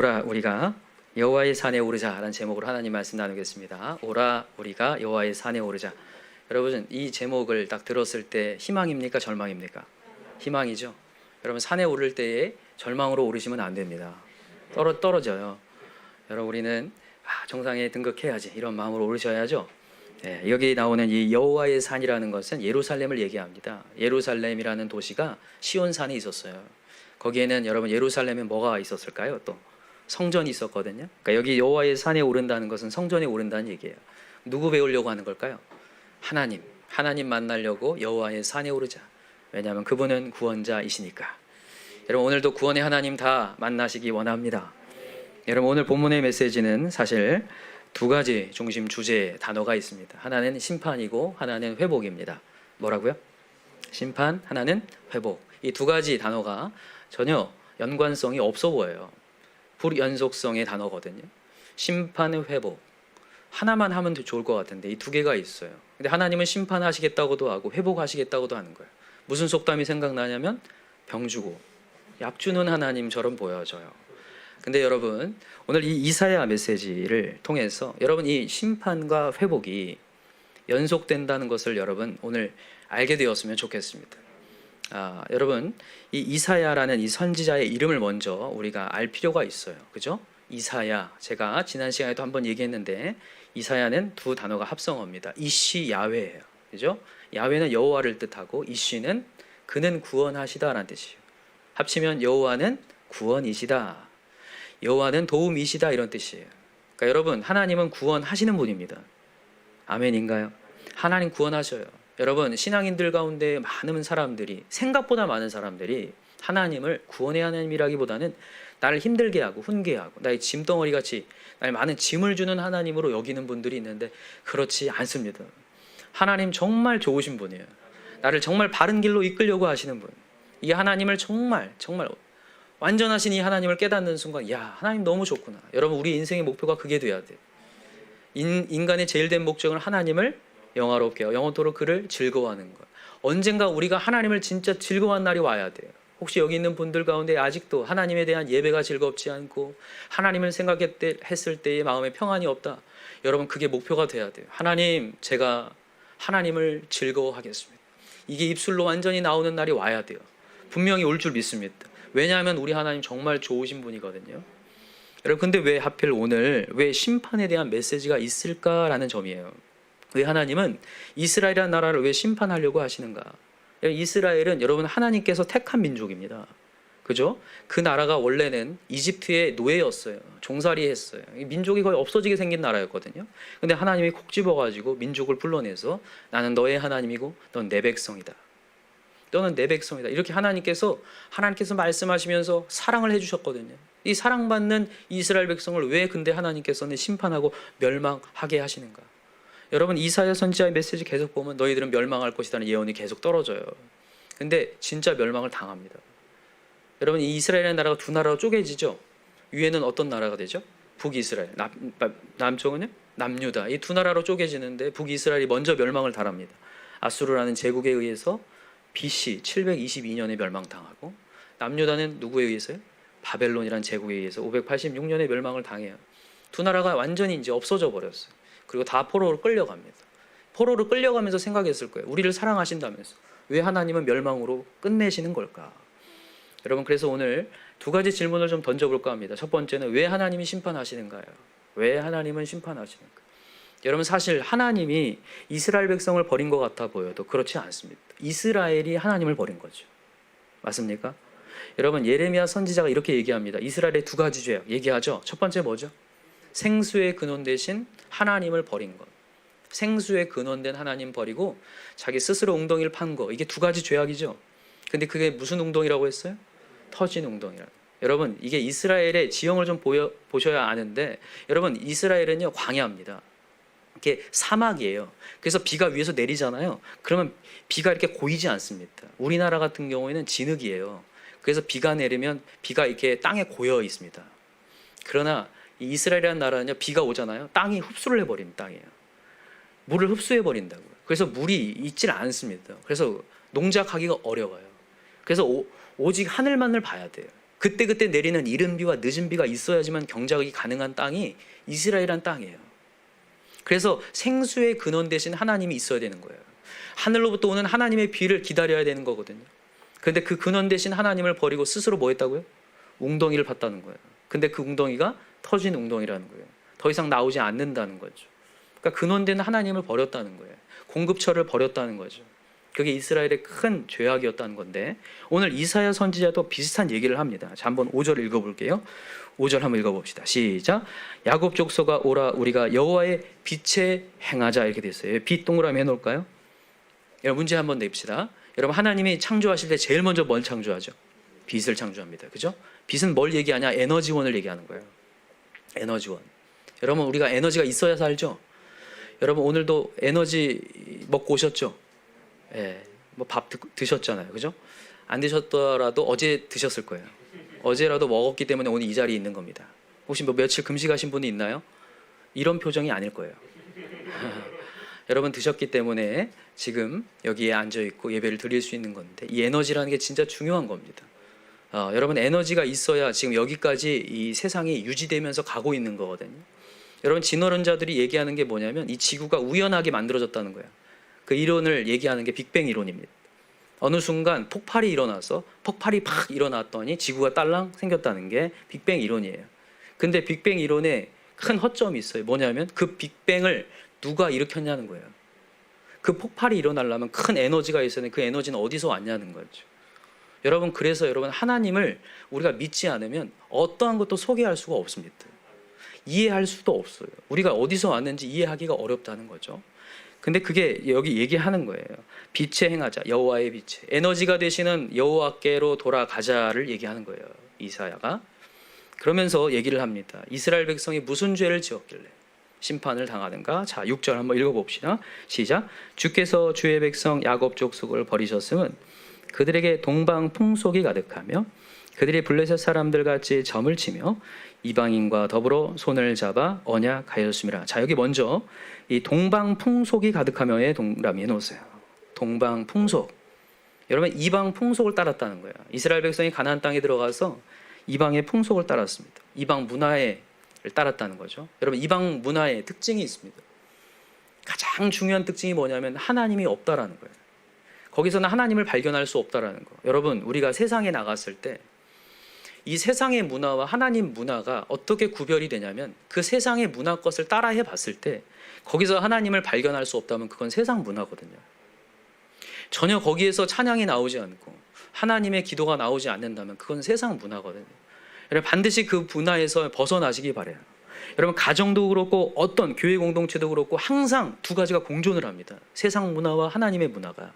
오라 우리가 여호와의 산에 오르자라는 제목으로 하나님 말씀 나누겠습니다. 오라 우리가 여호와의 산에 오르자. 여러분, 이 제목을 딱 들었을 때 희망입니까 절망입니까? 희망이죠. 여러분, 산에 오를 때에 절망으로 오르시면 안 됩니다. 떨어져요. 여러분, 우리는 정상에 등극해야지 이런 마음으로 오르셔야죠. 네, 여기 나오는 이 여호와의 산이라는 것은 예루살렘을 얘기합니다. 예루살렘이라는 도시가 시온산에 있었어요. 거기에는 여러분, 예루살렘에 뭐가 있었을까요? 또 성전이 있었거든요. 그러니까 여기 여호와의 산에 오른다는 것은 성전에 오른다는 얘기예요. 누구 배우려고 하는 걸까요? 하나님 만나려고 여호와의 산에 오르자. 왜냐하면 그분은 구원자이시니까. 여러분, 오늘도 구원의 하나님 다 만나시기 원합니다. 여러분, 오늘 본문의 메시지는 사실 두 가지 중심 주제 단어가 있습니다. 하나는 심판이고 하나는 회복입니다. 뭐라고요? 심판, 하나는 회복. 이 두 가지 단어가 전혀 연관성이 없어 보여요. 불연속성의 단어거든요. 심판, 회복. 하나만 하면 더 좋을 것 같은데 이 두 개가 있어요. 근데 하나님은 심판하시겠다고도 하고 회복하시겠다고도 하는 거예요. 무슨 속담이 생각나냐면 병 주고 약 주는 하나님처럼 보여져요. 근데 여러분, 오늘 이 이사야 메시지를 통해서 여러분, 이 심판과 회복이 연속된다는 것을 여러분 오늘 알게 되었으면 좋겠습니다. 여러분, 이 이사야라는 이 선지자의 이름을 먼저 우리가 알 필요가 있어요. 그죠? 이사야, 제가 지난 시간에도 한번 얘기했는데 이사야는 두 단어가 합성어입니다. 이시 야훼예요. 그죠? 야훼는 여호와를 뜻하고 이시는 그는 구원하시다라는 뜻이에요. 합치면 여호와는 구원이시다, 여호와는 도움이시다, 이런 뜻이에요. 그러니까 여러분, 하나님은 구원하시는 분입니다. 아멘인가요? 하나님 구원하셔요. 여러분, 신앙인들 가운데 많은 사람들이, 생각보다 많은 사람들이 하나님을 구원의 하나님이라기보다는 나를 힘들게 하고 훈계하고 나의 짐덩어리 같이 나의 많은 짐을 주는 하나님으로 여기는 분들이 있는데 그렇지 않습니다. 하나님 정말 좋으신 분이에요. 나를 정말 바른 길로 이끌려고 하시는 분. 이 하나님을 정말 완전하신 이 하나님을 깨닫는 순간, 야, 하나님 너무 좋구나. 여러분, 우리 인생의 목표가 그게 돼야 돼요. 인간의 제일 된 목적은 하나님을 영화롭게 하고 영원토록 그를 즐거워하는 것. 언젠가 우리가 하나님을 진짜 즐거워하는 날이 와야 돼요. 혹시 여기 있는 분들 가운데 아직도 하나님에 대한 예배가 즐겁지 않고 하나님을 생각했을 때의 마음에 평안이 없다. 여러분, 그게 목표가 돼야 돼요. 하나님, 제가 하나님을 즐거워하겠습니다. 이게 입술로 완전히 나오는 날이 와야 돼요. 분명히 올 줄 믿습니다. 왜냐하면 우리 하나님 정말 좋으신 분이거든요. 여러분, 근데 왜 하필 오늘 왜 심판에 대한 메시지가 있을까라는 점이에요. 왜 하나님은 이스라엘이라는 나라를 왜 심판하려고 하시는가? 이스라엘은 여러분, 하나님께서 택한 민족입니다. 그죠? 그 나라가 원래는 이집트의 노예였어요. 종살이 했어요. 민족이 거의 없어지게 생긴 나라였거든요. 근데 하나님이 콕 집어가지고 민족을 불러내서 나는 너의 하나님이고 넌 내 백성이다. 너는 내 백성이다. 이렇게 하나님께서 말씀하시면서 사랑을 해주셨거든요. 이 사랑받는 이스라엘 백성을 왜 근데 하나님께서는 심판하고 멸망하게 하시는가? 여러분, 이사야 선지자의 메시지 계속 보면 너희들은 멸망할 것이라는 예언이 계속 떨어져요. 근데 진짜 멸망을 당합니다. 여러분, 이 이스라엘의 나라가 두 나라로 쪼개지죠. 위에는 어떤 나라가 되죠? 북이스라엘, 남쪽은요? 남유다. 이 두 나라로 쪼개지는데 북이스라엘이 먼저 멸망을 당합니다. 아수르라는 제국에 의해서 BC 722년에 멸망당하고, 남유다는 누구에 의해서요? 바벨론이라는 제국에 의해서 586년에 멸망을 당해요. 두 나라가 완전히 이제 없어져 버렸어요. 그리고 다 포로로 끌려갑니다. 포로로 끌려가면서 생각했을 거예요. 우리를 사랑하신다면서 왜 하나님은 멸망으로 끝내시는 걸까? 여러분, 그래서 오늘 두 가지 질문을 좀 던져볼까 합니다. 첫 번째는 왜 하나님이 심판하시는가요? 왜 하나님은 심판하시는가? 여러분, 사실 하나님이 이스라엘 백성을 버린 것 같아 보여도 그렇지 않습니다. 이스라엘이 하나님을 버린 거죠. 맞습니까? 여러분, 예레미야 선지자가 이렇게 얘기합니다. 이스라엘의 두 가지 죄악 얘기하죠. 첫 번째 뭐죠? 생수의 근원 대신 하나님을 버린 것. 생수의 근원된 하나님 버리고 자기 스스로 웅덩이를 판 거. 이게 두 가지 죄악이죠. 근데 그게 무슨 웅덩이라고 했어요? 터진 웅덩이라. 여러분, 이게 이스라엘의 지형을 좀 보셔야 아는데, 여러분, 이스라엘은요 광야입니다. 이게 사막이에요. 그래서 비가 위에서 내리잖아요. 그러면 비가 이렇게 고이지 않습니다. 우리나라 같은 경우에는 진흙이에요. 그래서 비가 내리면 비가 이렇게 땅에 고여 있습니다. 그러나 이 이스라엘이라는 나라는요, 비가 오잖아요. 땅이 흡수를 해버립니다. 땅이에요. 물을 흡수해버린다고요. 그래서 물이 있질 않습니다. 그래서 농작하기가 어려워요. 그래서 오직 하늘만을 봐야 돼요. 그때그때 내리는 이른 비와 늦은 비가 있어야지만 경작이 가능한 땅이 이스라엘이란 땅이에요. 그래서 생수의 근원 대신 하나님이 있어야 되는 거예요. 하늘로부터 오는 하나님의 비를 기다려야 되는 거거든요. 그런데 그 근원 대신 하나님을 버리고 스스로 뭐 했다고요? 웅덩이를 팠다는 거예요. 근데 그 웅덩이가 터진 웅덩이라는 거예요. 더 이상 나오지 않는다는 거죠. 그러니까 근원된 하나님을 버렸다는 거예요. 공급처를 버렸다는 거죠. 그게 이스라엘의 큰 죄악이었다는 건데, 오늘 이사야 선지자도 비슷한 얘기를 합니다. 자, 한번 5절 읽어볼게요. 5절 한번 읽어봅시다. 시작. 야곱 족속아 오라, 우리가 여호와의 빛에 행하자. 이렇게 됐어요. 빛 동그라미 해놓을까요? 여러분, 문제 한번 냅시다. 여러분, 하나님이 창조하실 때 제일 먼저 뭘 창조하죠? 빛을 창조합니다. 그죠? 빛은 뭘 얘기하냐? 에너지원을 얘기하는 거예요. 에너지원. 여러분, 우리가 에너지가 있어야 살죠? 여러분, 오늘도 에너지 먹고 오셨죠? 예, 뭐 밥 드셨잖아요. 그죠? 안 드셨더라도 어제 드셨을 거예요. 어제라도 먹었기 때문에 오늘 이 자리에 있는 겁니다. 혹시 뭐 며칠 금식하신 분이 있나요? 이런 표정이 아닐 거예요. 여러분, 드셨기 때문에 지금 여기에 앉아 있고 예배를 드릴 수 있는 건데, 이 에너지라는 게 진짜 중요한 겁니다. 여러분, 에너지가 있어야 지금 여기까지 이 세상이 유지되면서 가고 있는 거거든요. 여러분, 진화론자들이 얘기하는 게 뭐냐면 이 지구가 우연하게 만들어졌다는 거예요. 그 이론을 얘기하는 게 빅뱅 이론입니다. 어느 순간 폭발이 일어나서 폭발이 팍 일어났더니 지구가 딸랑 생겼다는 게 빅뱅 이론이에요. 근데 빅뱅 이론에 큰 허점이 있어요. 뭐냐면 그 빅뱅을 누가 일으켰냐는 거예요. 그 폭발이 일어나려면 큰 에너지가 있어야 되는데 그 에너지는 어디서 왔냐는 거죠. 여러분, 그래서 여러분, 하나님을 우리가 믿지 않으면 어떠한 것도 소개할 수가 없습니다. 이해할 수도 없어요. 우리가 어디서 왔는지 이해하기가 어렵다는 거죠. 근데 그게 여기 얘기하는 거예요. 빛에 행하자. 여호와의 빛에. 에너지가 되시는 여호와께로 돌아가자를 얘기하는 거예요. 이사야가. 그러면서 얘기를 합니다. 이스라엘 백성이 무슨 죄를 지었길래 심판을 당하는가? 자, 6절 한번 읽어봅시다. 시작. 주께서 주의 백성 야곱 족속을 버리셨음은 그들에게 동방 풍속이 가득하며 그들이 블레셋 사람들 같이 점을 치며 이방인과 더불어 손을 잡아 언약하였음이라. 자, 여기 먼저 이 동방 풍속이 가득하며의 동그라미 해놓으세요. 동방 풍속. 여러분, 이방 풍속을 따랐다는 거예요. 이스라엘 백성이 가나안 땅에 들어가서 이방의 풍속을 따랐습니다. 이방 문화를 따랐다는 거죠. 여러분, 이방 문화의 특징이 있습니다. 가장 중요한 특징이 뭐냐면 하나님이 없다라는 거예요. 거기서는 하나님을 발견할 수 없다라는 거. 여러분, 우리가 세상에 나갔을 때 이 세상의 문화와 하나님 문화가 어떻게 구별이 되냐면 그 세상의 문화 것을 따라해 봤을 때 거기서 하나님을 발견할 수 없다면 그건 세상 문화거든요. 전혀 거기에서 찬양이 나오지 않고 하나님의 기도가 나오지 않는다면 그건 세상 문화거든요. 여러분, 반드시 그 문화에서 벗어나시기 바라요. 여러분, 가정도 그렇고 어떤 교회 공동체도 그렇고 항상 두 가지가 공존을 합니다. 세상 문화와 하나님의 문화가.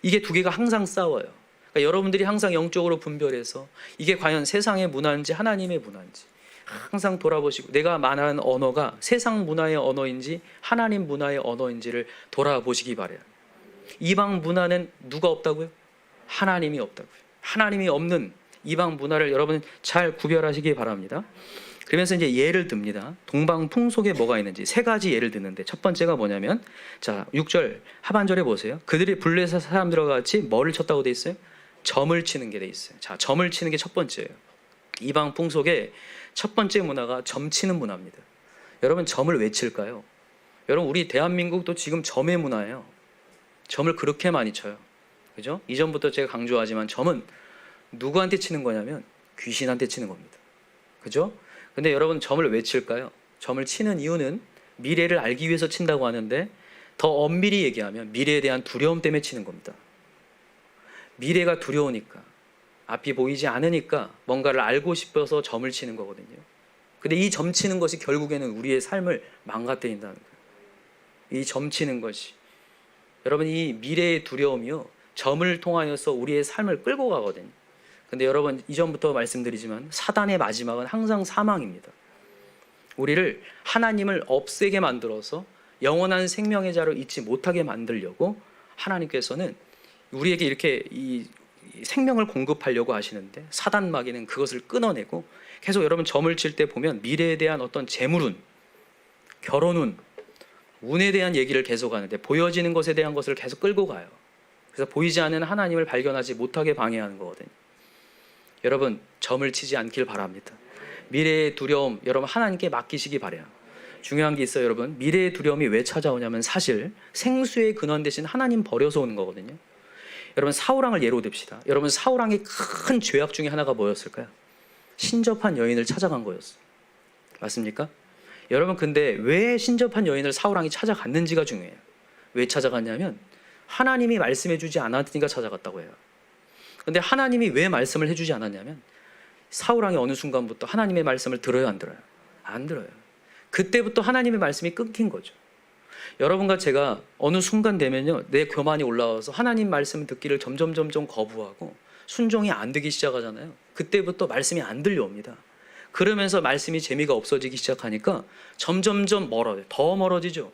이게 두 개가 항상 싸워요. 그러니까 여러분들이 항상 영적으로 분별해서 이게 과연 세상의 문화인지 하나님의 문화인지 항상 돌아보시고, 내가 말하는 언어가 세상 문화의 언어인지 하나님 문화의 언어인지를 돌아보시기 바라요. 이방 문화는 누가 없다고요? 하나님이 없다고요. 하나님이 없는 이방 문화를 여러분 잘 구별하시기 바랍니다. 그러면서 이제 예를 듭니다. 동방 풍속에 뭐가 있는지 세 가지 예를 드는데, 첫 번째가 뭐냐면, 자, 6절 하반절에 보세요. 그들이 블레셋 사람들과 같이 뭐를 쳤다고 돼 있어요? 점을 치는 게 돼 있어요. 자, 점을 치는 게 첫 번째예요. 이방 풍속의 첫 번째 문화가 점 치는 문화입니다. 여러분, 점을 왜 칠까요? 여러분, 우리 대한민국도 지금 점의 문화예요. 점을 그렇게 많이 쳐요. 그죠? 이전부터 제가 강조하지만 점은 누구한테 치는 거냐면 귀신한테 치는 겁니다. 그죠? 근데 여러분, 점을 왜 칠까요? 점을 치는 이유는 미래를 알기 위해서 친다고 하는데, 더 엄밀히 얘기하면 미래에 대한 두려움 때문에 치는 겁니다. 미래가 두려우니까, 앞이 보이지 않으니까 뭔가를 알고 싶어서 점을 치는 거거든요. 근데 이 점 치는 것이 결국에는 우리의 삶을 망가뜨린다는 거예요. 이 점 치는 것이. 여러분, 이 미래의 두려움이요, 점을 통하여서 우리의 삶을 끌고 가거든요. 근데 여러분, 이전부터 말씀드리지만 사단의 마지막은 항상 사망입니다. 우리를, 하나님을 없애게 만들어서 영원한 생명의 자를 잊지 못하게 만들려고 하나님께서는 우리에게 이렇게 이 생명을 공급하려고 하시는데, 사단 마귀는 그것을 끊어내고 계속 여러분 점을 칠 때 보면 미래에 대한 어떤 재물운, 결혼운, 운에 대한 얘기를 계속 하는데 보여지는 것에 대한 것을 계속 끌고 가요. 그래서 보이지 않는 하나님을 발견하지 못하게 방해하는 거거든요. 여러분 점을 치지 않길 바랍니다. 미래의 두려움 여러분 하나님께 맡기시기 바래요. 중요한 게 있어요. 여러분 미래의 두려움이 왜 찾아오냐면 사실 생수의 근원 대신 하나님 버려서 오는 거거든요. 여러분 사울왕을 예로 듭시다. 여러분 사울왕의 큰 죄악 중에 하나가 뭐였을까요? 신접한 여인을 찾아간 거였어요. 맞습니까? 여러분 근데 왜 신접한 여인을 사울왕이 찾아갔는지가 중요해요. 왜 찾아갔냐면 하나님이 말씀해 주지 않았으니까 찾아갔다고 해요. 근데 하나님이 왜 말씀을 해주지 않았냐면 사울왕이 어느 순간부터 하나님의 말씀을 들어요, 안 들어요? 안 들어요. 그때부터 하나님의 말씀이 끊긴 거죠. 여러분과 제가 어느 순간 되면요, 내 교만이 올라와서 하나님 말씀 듣기를 점점 거부하고 순종이 안 되기 시작하잖아요. 그때부터 말씀이 안 들려옵니다. 그러면서 말씀이 재미가 없어지기 시작하니까 점점 멀어요. 더 멀어지죠.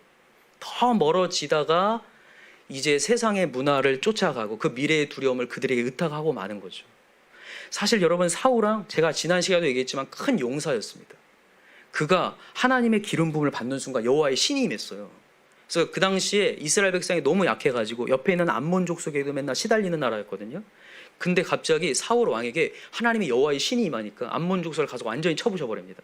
더 멀어지다가 이제 세상의 문화를 쫓아가고 그 미래의 두려움을 그들에게 의탁하고 마는 거죠. 사실 여러분 사울왕 제가 지난 시간에도 얘기했지만 큰 용사였습니다. 그가 하나님의 기름 부음을 받는 순간 여호와의 신이 임했어요. 그래서 그 당시에 이스라엘 백성이 너무 약해가지고 옆에 있는 암몬 족속에도 맨날 시달리는 나라였거든요. 근데 갑자기 사울 왕에게 하나님의 여호와의 신이 임하니까 암몬 족속을 가서 완전히 쳐부셔버립니다.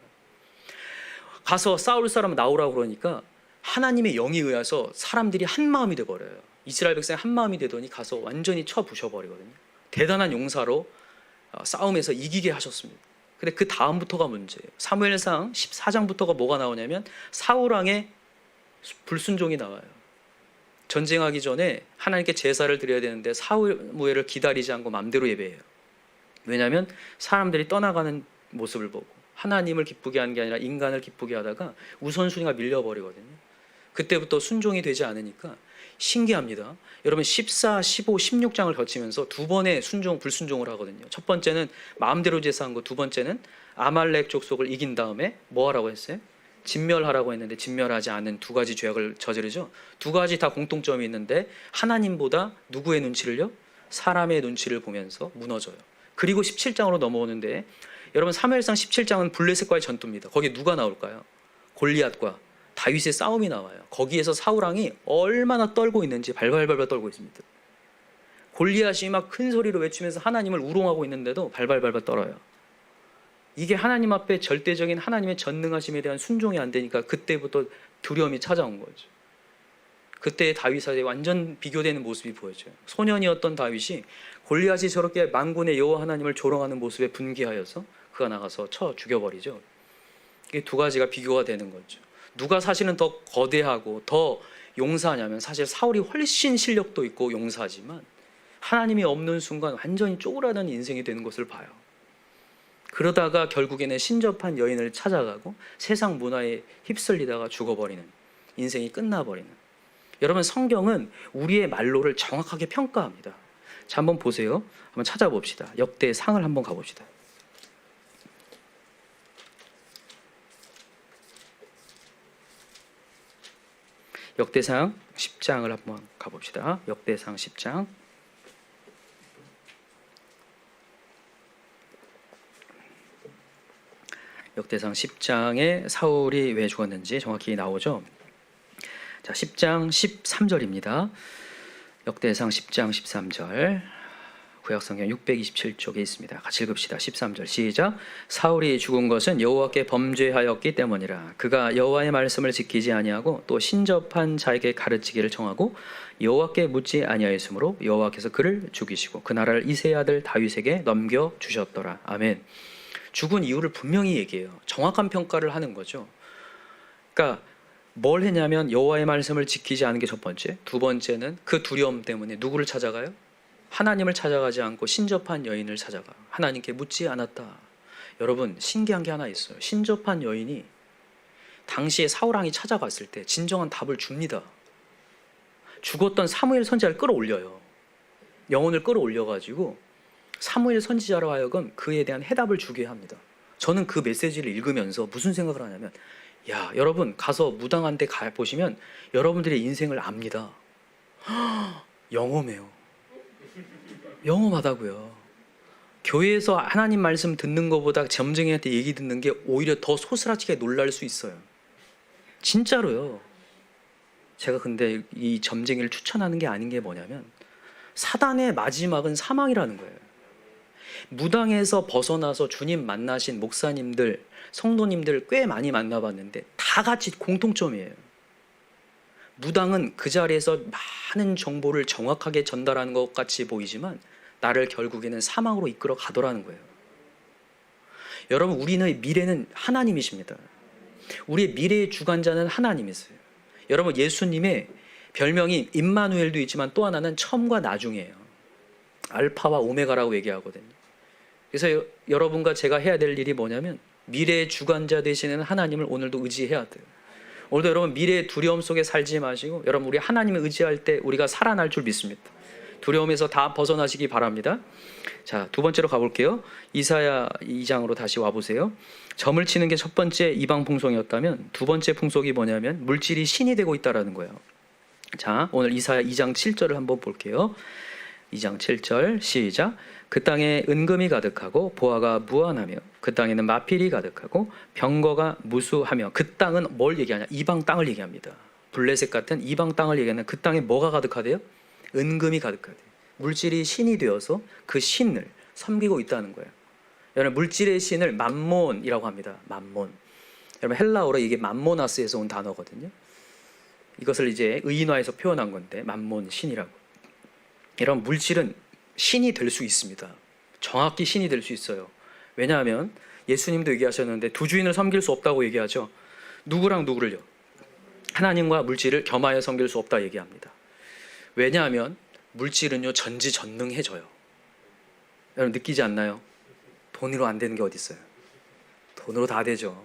가서 싸울 사람 나오라고 그러니까 하나님의 영이 의해서 사람들이 한 마음이 돼버려요. 이스라엘 백성이 한 마음이 되더니 가서 완전히 쳐부셔버리거든요. 대단한 용사로 싸움에서 이기게 하셨습니다. 근데 그 다음부터가 문제예요. 사무엘상 14장부터가 뭐가 나오냐면 사울왕의 불순종이 나와요. 전쟁하기 전에 하나님께 제사를 드려야 되는데 사무엘을 기다리지 않고 마음대로 예배해요. 왜냐하면 사람들이 떠나가는 모습을 보고 하나님을 기쁘게 하는 게 아니라 인간을 기쁘게 하다가 우선순위가 밀려버리거든요. 그때부터 순종이 되지 않으니까 신기합니다. 여러분 14, 15, 16장을 거치면서 두 번의 불순종을 하거든요. 첫 번째는 마음대로 제사한 거, 두 번째는 아말렉 족속을 이긴 다음에 뭐 하라고 했어요? 진멸하라고 했는데 진멸하지 않은 두 가지 죄악을 저지르죠. 두 가지 다 공통점이 있는데 하나님보다 누구의 눈치를요? 사람의 눈치를 보면서 무너져요. 그리고 17장으로 넘어오는데 여러분 사무엘상 17장은 블레셋과의 전투입니다. 거기에 누가 나올까요? 골리앗과 다윗의 싸움이 나와요. 거기에서 사울왕이 얼마나 떨고 있는지 발발발발 떨고 있습니다. 골리앗이 막 큰 소리로 외치면서 하나님을 우롱하고 있는데도 발발발발 떨어요. 이게 하나님 앞에 절대적인 하나님의 전능하심에 대한 순종이 안 되니까 그때부터 두려움이 찾아온 거죠. 그때 다윗에 완전 비교되는 모습이 보여져요. 소년이었던 다윗이 골리앗이 저렇게 만군의 여호와 하나님을 조롱하는 모습에 분개하여서 그가 나가서 쳐 죽여버리죠. 이게 두 가지가 비교가 되는 거죠. 누가 사실은 더 거대하고 더 용사냐면 사실 사울이 훨씬 실력도 있고 용사지만 하나님이 없는 순간 완전히 쪼그라든 인생이 되는 것을 봐요. 그러다가 결국에는 신접한 여인을 찾아가고 세상 문화에 휩쓸리다가 죽어버리는, 인생이 끝나버리는. 여러분 성경은 우리의 말로를 정확하게 평가합니다. 자, 한번 보세요. 한번 찾아봅시다. 역대상을 한번 가봅시다. 역대상 10장을 한번 가봅시다. 역대상 10장. 역대상 10장에 사울이 왜 죽었는지 정확히 나오죠. 자, 10장 13절입니다. 역대상 10장 13절. 구약성경 627쪽에 있습니다. 같이 읽읍시다. 13절 시작. 사울이 죽은 것은 여호와께 범죄하였기 때문이라. 그가 여호와의 말씀을 지키지 아니하고 또 신접한 자에게 가르치기를 청하고 여호와께 묻지 아니하였으므로 여호와께서 그를 죽이시고 그 나라를 이새의 아들 다윗에게 넘겨 주셨더라. 아멘. 죽은 이유를 분명히 얘기해요. 정확한 평가를 하는 거죠. 그러니까 뭘 했냐면 여호와의 말씀을 지키지 않은 게 첫 번째. 두 번째는 그 두려움 때문에 누구를 찾아가요? 하나님을 찾아가지 않고 신접한 여인을 찾아가. 하나님께 묻지 않았다. 여러분 신기한 게 하나 있어요. 신접한 여인이 당시에 사울왕이 찾아갔을 때 진정한 답을 줍니다. 죽었던 사무엘 선지자를 끌어올려요. 영혼을 끌어올려가지고 사무엘 선지자로 하여금 그에 대한 해답을 주게 합니다. 저는 그 메시지를 읽으면서 무슨 생각을 하냐면, 야, 여러분 가서 무당한테 가보시면 여러분들의 인생을 압니다. 영험해요. 영험하다고요. 교회에서 하나님 말씀 듣는 것보다 점쟁이한테 얘기 듣는 게 오히려 더 소스라치게 놀랄 수 있어요. 진짜로요. 제가 근데 이 점쟁이를 추천하는 게 아닌 게 뭐냐면 사단의 마지막은 사망이라는 거예요. 무당에서 벗어나서 주님 만나신 목사님들, 성도님들 꽤 많이 만나봤는데 다 같이 공통점이에요. 무당은 그 자리에서 많은 정보를 정확하게 전달하는 것 같이 보이지만 나를 결국에는 사망으로 이끌어 가더라는 거예요. 여러분, 우리의 미래는 하나님이십니다. 우리의 미래의 주관자는 하나님이세요. 여러분, 예수님의 별명이 임마누엘도 있지만 또 하나는 처음과 나중이에요. 알파와 오메가라고 얘기하거든요. 그래서 여러분과 제가 해야 될 일이 뭐냐면 미래의 주관자 되시는 하나님을 오늘도 의지해야 돼요. 오늘도 여러분 미래의 두려움 속에 살지 마시고 여러분 우리 하나님을 의지할 때 우리가 살아날 줄 믿습니다. 두려움에서 다 벗어나시기 바랍니다. 자, 두 번째로 가볼게요. 이사야 2장으로 다시 와보세요. 점을 치는 게 첫 번째 이방 풍속이었다면 두 번째 풍속이 뭐냐면 물질이 신이 되고 있다는 거예요. 자, 오늘 이사야 2장 7절을 한번 볼게요. 2장 7절 시작. 그 땅에 은금이 가득하고 보화가 무한하며 그 땅에는 마필이 가득하고 병거가 무수하며. 그 땅은 뭘 얘기하냐? 이방 땅을 얘기합니다. 블레셋 같은 이방 땅을 얘기하는 그 땅에 뭐가 가득하대요? 은금이 가득하대요. 물질이 신이 되어서 그 신을 섬기고 있다는 거예요. 여러분, 물질의 신을 맘몬이라고 합니다. 맘몬. 여러분, 헬라어로 이게 맘모나스에서 온 단어거든요. 이것을 이제 의인화해서 표현한 건데 맘몬 신이라고. 여러분, 물질은 신이 될 수 있습니다. 정확히 신이 될 수 있어요. 왜냐하면 예수님도 얘기하셨는데 두 주인을 섬길 수 없다고 얘기하죠. 누구랑 누구를요? 하나님과 물질을 겸하여 섬길 수 없다 얘기합니다. 왜냐하면 물질은요 전지전능해져요. 여러분 느끼지 않나요? 돈으로 안 되는 게 어디 있어요? 돈으로 다 되죠.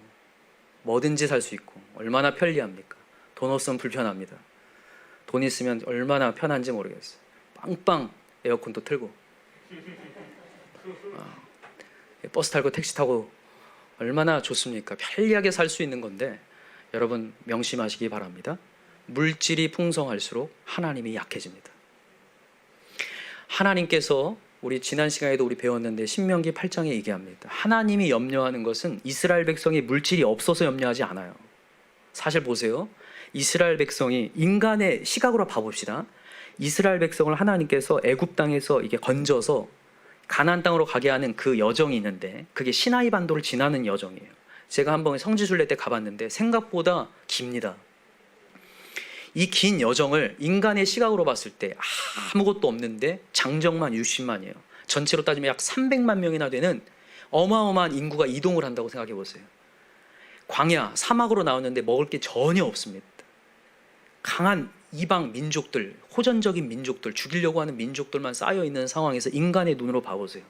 뭐든지 살 수 있고 얼마나 편리합니까? 돈 없으면 불편합니다. 돈 있으면 얼마나 편한지 모르겠어요. 빵빵 에어컨도 틀고 버스 타고 택시 타고 얼마나 좋습니까? 편리하게 살 수 있는 건데 여러분 명심하시기 바랍니다. 물질이 풍성할수록 하나님이 약해집니다. 하나님께서 우리 지난 시간에도 우리 배웠는데 신명기 8장에 얘기합니다. 하나님이 염려하는 것은 이스라엘 백성이 물질이 없어서 염려하지 않아요. 사실 보세요. 이스라엘 백성이 인간의 시각으로 봐봅시다. 이스라엘 백성을 하나님께서 애굽 땅에서 이게 건져서 가나안 땅으로 가게 하는 그 여정이 있는데 그게 시나이 반도를 지나는 여정이에요. 제가 한번 성지순례 때 가봤는데 생각보다 깁니다. 이 긴 여정을 인간의 시각으로 봤을 때 아무것도 없는데 장정만 60만이에요. 전체로 따지면 약 300만 명이나 되는 어마어마한 인구가 이동을 한다고 생각해 보세요. 광야, 사막으로 나왔는데 먹을 게 전혀 없습니다. 강한 이방 민족들, 호전적인 민족들, 죽이려고 하는 민족들만 쌓여있는 상황에서 인간의 눈으로 봐보세요.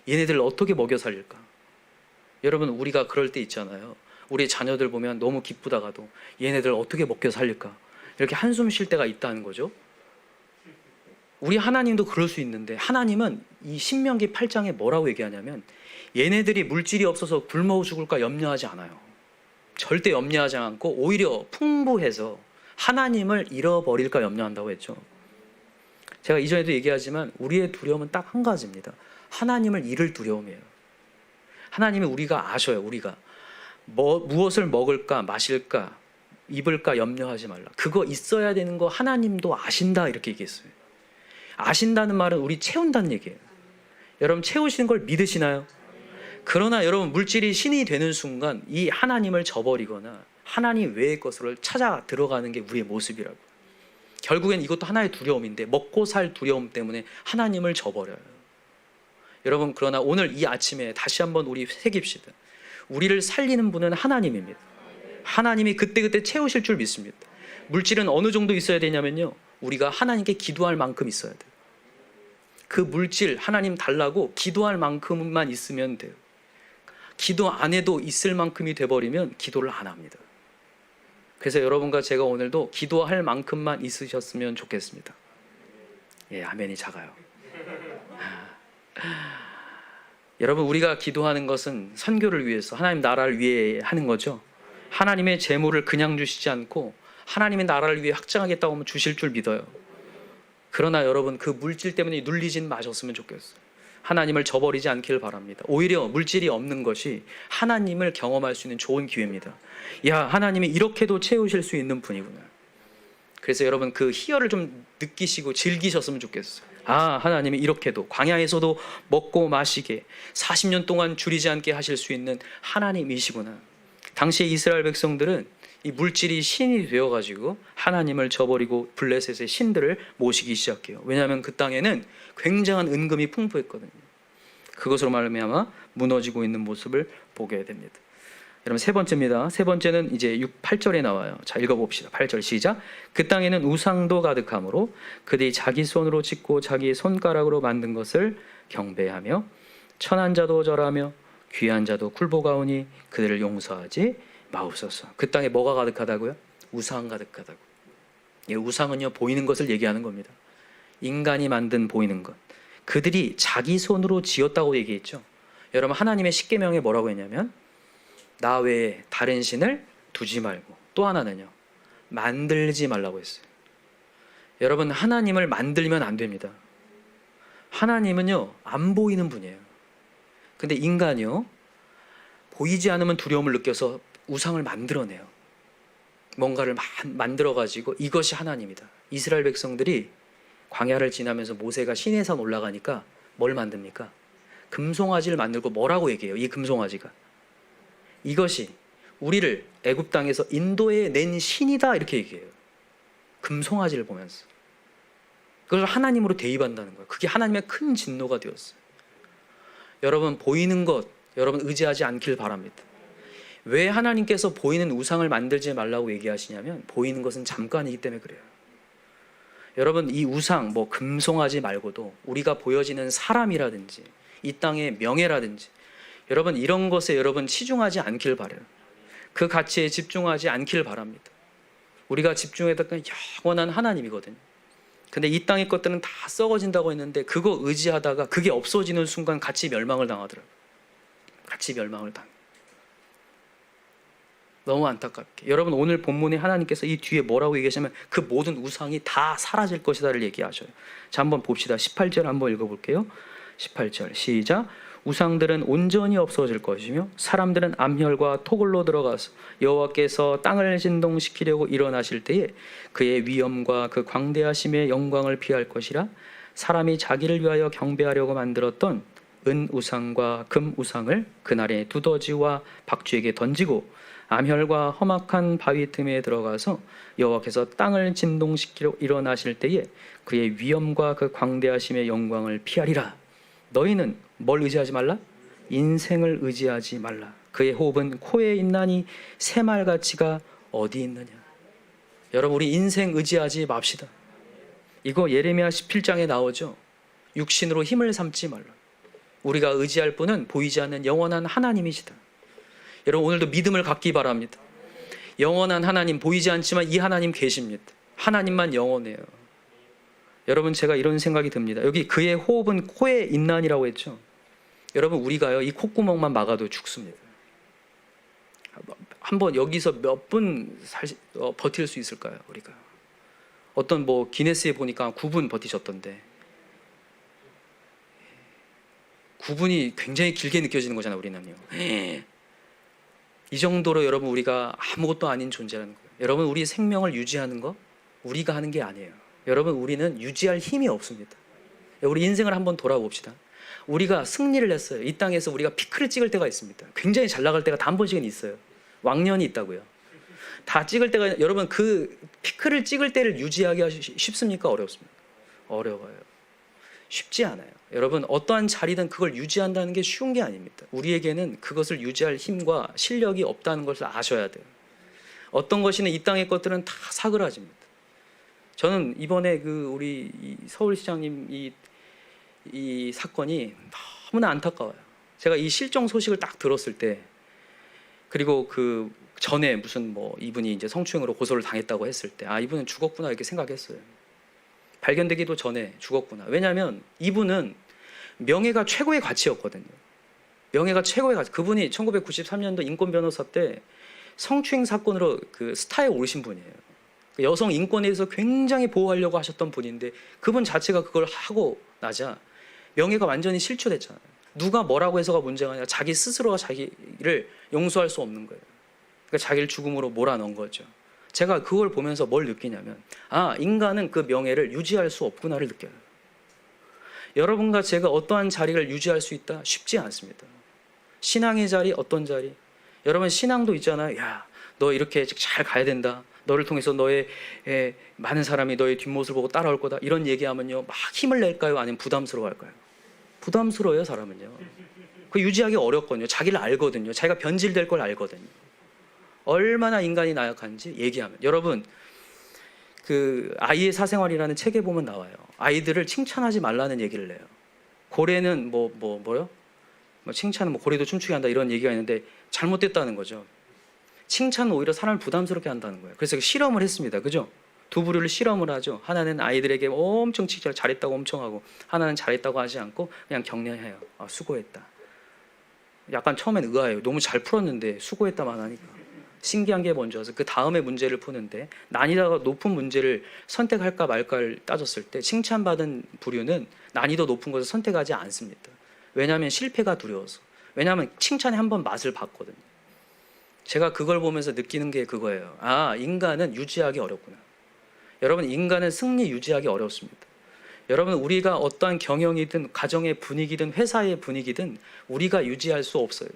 얘네들을 어떻게 먹여 살릴까? 여러분 우리가 그럴 때 있잖아요. 우리 자녀들 보면 너무 기쁘다가도 얘네들 어떻게 먹여 살릴까? 이렇게 한숨 쉴 때가 있다는 거죠. 우리 하나님도 그럴 수 있는데 하나님은 이 신명기 8장에 뭐라고 얘기하냐면 얘네들이 물질이 없어서 굶어 죽을까 염려하지 않아요. 절대 염려하지 않고 오히려 풍부해서 하나님을 잃어버릴까 염려한다고 했죠. 제가 이전에도 얘기하지만 우리의 두려움은 딱 한 가지입니다. 하나님을 잃을 두려움이에요. 하나님이 우리가 아셔요. 우리가 무엇을 먹을까 마실까 입을까 염려하지 말라. 그거 있어야 되는 거 하나님도 아신다 이렇게 얘기했어요. 아신다는 말은 우리 채운다는 얘기예요. 여러분 채우시는 걸 믿으시나요? 그러나 여러분 물질이 신이 되는 순간 이 하나님을 저버리거나 하나님 외의 것을 찾아 들어가는 게 우리의 모습이라고. 결국엔 이것도 하나의 두려움인데 먹고 살 두려움 때문에 하나님을 저버려요. 여러분 그러나 오늘 이 아침에 다시 한번 우리 새깁시다. 우리를 살리는 분은 하나님입니다. 하나님이 그때그때 채우실 줄 믿습니다. 물질은 어느 정도 있어야 되냐면요, 우리가 하나님께 기도할 만큼 있어야 돼요. 그 물질 하나님 달라고 기도할 만큼만 있으면 돼요. 기도 안 해도 있을 만큼이 돼버리면 기도를 안 합니다. 그래서 여러분과 제가 오늘도 기도할 만큼만 있으셨으면 좋겠습니다. 예, 아멘이 작아요. 여러분 우리가 기도하는 것은 선교를 위해서 하나님 나라를 위해 하는 거죠. 하나님의 재물을 그냥 주시지 않고 하나님의 나라를 위해 확장하겠다고 하면 주실 줄 믿어요. 그러나 여러분 그 물질 때문에 눌리진 마셨으면 좋겠어요. 하나님을 저버리지 않길 바랍니다. 오히려 물질이 없는 것이 하나님을 경험할 수 있는 좋은 기회입니다. 야, 하나님이 이렇게도 채우실 수 있는 분이구나. 그래서 여러분 그 희열을 좀 느끼시고 즐기셨으면 좋겠어요. 아, 하나님이 이렇게도 광야에서도 먹고 마시게 40년 동안 줄이지 않게 하실 수 있는 하나님이시구나. 당시에 이스라엘 백성들은 이 물질이 신이 되어가지고 하나님을 저버리고 블레셋의 신들을 모시기 시작해요. 왜냐하면 그 땅에는 굉장한 은금이 풍부했거든요. 그것으로 말미암아 무너지고 있는 모습을 보게 됩니다. 여러분 세 번째입니다. 세 번째는 이제 8절에 나와요. 자, 읽어봅시다. 8절 시작. 그 땅에는 우상도 가득하므로 그들이 자기 손으로 짓고 자기 손가락으로 만든 것을 경배하며 천한 자도 절하며 귀한 자도 굴복하오니 그들을 용서하지 마옵소서. 그 땅에 뭐가 가득하다고요? 우상 가득하다고. 예, 우상은요 보이는 것을 얘기하는 겁니다. 인간이 만든 보이는 것. 그들이 자기 손으로 지었다고 얘기했죠. 여러분 하나님의 십계명에 뭐라고 했냐면 나 외에 다른 신을 두지 말고 또 하나는요 만들지 말라고 했어요. 여러분 하나님을 만들면 안 됩니다. 하나님은요 안 보이는 분이에요. 근데 인간이요 보이지 않으면 두려움을 느껴서 우상을 만들어내요. 뭔가를 만들어가지고 이것이 하나님이다. 이스라엘 백성들이 광야를 지나면서 모세가 시내산 올라가니까 뭘 만듭니까? 금송아지를 만들고 뭐라고 얘기해요? 이 금송아지가 이것이 우리를 애굽 땅에서 인도에 낸 신이다 이렇게 얘기해요. 금송아지를 보면서 그걸 하나님으로 대입한다는 거예요. 그게 하나님의 큰 진노가 되었어요. 여러분 보이는 것 여러분 의지하지 않길 바랍니다. 왜 하나님께서 보이는 우상을 만들지 말라고 얘기하시냐면 보이는 것은 잠깐이기 때문에 그래요. 여러분 이 우상 뭐 금송아지 말고도 우리가 보여지는 사람이라든지 이 땅의 명예라든지 여러분 이런 것에 여러분 치중하지 않길 바라요. 그 가치에 집중하지 않길 바랍니다. 우리가 집중했던 건 영원한 하나님이거든요. 근데 이 땅의 것들은 다 썩어진다고 했는데 그거 의지하다가 그게 없어지는 순간 같이 멸망을 당하더라고요. 같이 멸망을 당해요. 너무 안타깝게. 여러분 오늘 본문에 하나님께서 이 뒤에 뭐라고 얘기하시면 그 모든 우상이 다 사라질 것이다를 얘기하셔요. 자 한번 봅시다. 18절 한번 읽어볼게요. 18절 시작. 우상들은 온전히 없어질 것이며 사람들은 암혈과 토굴로 들어가서 여호와께서 땅을 진동시키려고 일어나실 때에 그의 위엄과 그 광대하심의 영광을 피할 것이라. 사람이 자기를 위하여 경배하려고 만들었던 은 우상과 금 우상을 그날에 두더지와 박쥐에게 던지고 암혈과 험악한 바위 틈에 들어가서 여호와께서 땅을 진동시키려 일어나실 때에 그의 위엄과 그 광대하심의 영광을 피하리라. 너희는 뭘 의지하지 말라? 인생을 의지하지 말라. 그의 호흡은 코에 있나니 새말가치가 어디 있느냐. 여러분 우리 인생 의지하지 맙시다. 이거 예레미야 17장에 나오죠. 육신으로 힘을 삼지 말라. 우리가 의지할 분은 보이지 않는 영원한 하나님이시다. 여러분 오늘도 믿음을 갖기 바랍니다. 영원한 하나님 보이지 않지만 이 하나님 계십니다. 하나님만 영원해요. 여러분 제가 이런 생각이 듭니다. 여기 그의 호흡은 코에 있나니라고 했죠. 여러분 우리가요 이 콧구멍만 막아도 죽습니다. 한번 여기서 몇 분 버틸 수 있을까요? 우리가 어떤 뭐 기네스에 보니까 9분 버티셨던데 9분이 굉장히 길게 느껴지는 거잖아요. 우리는요. 이 정도로 여러분 우리가 아무것도 아닌 존재라는 거예요. 여러분 우리 생명을 유지하는 거 우리가 하는 게 아니에요. 여러분 우리는 유지할 힘이 없습니다. 우리 인생을 한번 돌아봅시다. 우리가 승리를 했어요. 이 땅에서 우리가 피크를 찍을 때가 있습니다. 굉장히 잘 나갈 때가 다 한 번씩은 있어요. 왕년이 있다고요. 다 찍을 때가 여러분 그 피크를 찍을 때를 유지하기 쉽습니까? 어렵습니까? 어려워요. 쉽지 않아요. 여러분 어떠한 자리든 그걸 유지한다는 게 쉬운 게 아닙니다. 우리에게는 그것을 유지할 힘과 실력이 없다는 것을 아셔야 돼요. 어떤 것이는 이 땅의 것들은 다 사그라집니다. 저는 이번에 그 우리 서울시장님 이 사건이 너무나 안타까워요. 제가 이 실종 소식을 딱 들었을 때 그리고 그 전에 무슨 뭐 이분이 이제 성추행으로 고소를 당했다고 했을 때 아 이분은 죽었구나 이렇게 생각했어요. 발견되기도 전에 죽었구나. 왜냐하면 이분은 명예가 최고의 가치였거든요. 명예가 최고의 가치. 그분이 1993년도 인권 변호사 때 성추행 사건으로 그 스타에 오르신 분이에요. 여성 인권에 대해서 굉장히 보호하려고 하셨던 분인데 그분 자체가 그걸 하고 나자 명예가 완전히 실추됐잖아요. 누가 뭐라고 해서가 문제가 아니라 자기 스스로가 자기를 용서할 수 없는 거예요. 그러니까 자기를 죽음으로 몰아넣은 거죠. 제가 그걸 보면서 뭘 느끼냐면 인간은 그 명예를 유지할 수 없구나를 느껴요. 여러분과 제가 어떠한 자리를 유지할 수 있다? 쉽지 않습니다. 신앙의 자리, 어떤 자리? 여러분 신앙도 있잖아요. 야, 너 이렇게 잘 가야 된다. 너를 통해서 너의 많은 사람이 너의 뒷모습을 보고 따라올 거다. 이런 얘기하면요, 막 힘을 낼까요? 아니면 부담스러워할까요? 부담스러워요, 사람은요. 그 유지하기 어렵거든요. 자기를 알거든요. 자기가 변질될 걸 알거든요. 얼마나 인간이 나약한지 얘기하면. 여러분, 그 아이의 사생활이라는 책에 보면 나와요. 아이들을 칭찬하지 말라는 얘기를 해요. 고래는 뭐요? 칭찬은 고래도 춤추게 한다 이런 얘기가 있는데 잘못됐다는 거죠. 칭찬은 오히려 사람을 부담스럽게 한다는 거예요. 그래서 실험을 했습니다. 그죠? 두 부류를 실험을 하죠. 하나는 아이들에게 엄청 칭찬 잘했다고 엄청 하고, 하나는 잘했다고 하지 않고 그냥 격려해요. 수고했다. 약간 처음엔 의아해요. 너무 잘 풀었는데 수고했다만 하니까. 신기한 게 뭔지 아세요? 그 다음에 문제를 푸는데 난이도가 높은 문제를 선택할까 말까를 따졌을 때 칭찬받은 부류는 난이도 높은 것을 선택하지 않습니다. 왜냐하면 실패가 두려워서. 왜냐하면 칭찬에 한번 맛을 봤거든요. 제가 그걸 보면서 느끼는 게 그거예요. 인간은 유지하기 어렵구나. 여러분, 인간은 승리 유지하기 어렵습니다. 여러분, 우리가 어떠한 경영이든 가정의 분위기든 회사의 분위기든 우리가 유지할 수 없어요.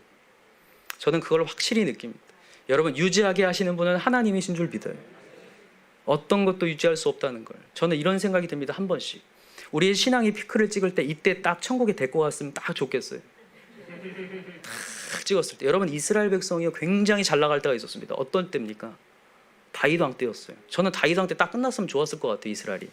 저는 그걸 확실히 느낍니다. 여러분, 유지하게 하시는 분은 하나님이신 줄 믿어요. 어떤 것도 유지할 수 없다는 걸. 저는 이런 생각이 듭니다. 한 번씩. 우리의 신앙이 피크를 찍을 때 이때 딱 천국에 데리고 왔으면 딱 좋겠어요. 딱 찍었을 때. 여러분, 이스라엘 백성이 굉장히 잘 나갈 때가 있었습니다. 어떤 때입니까? 다윗 왕 때였어요. 저는 다윗 왕 때 딱 끝났으면 좋았을 것 같아요. 이스라엘이.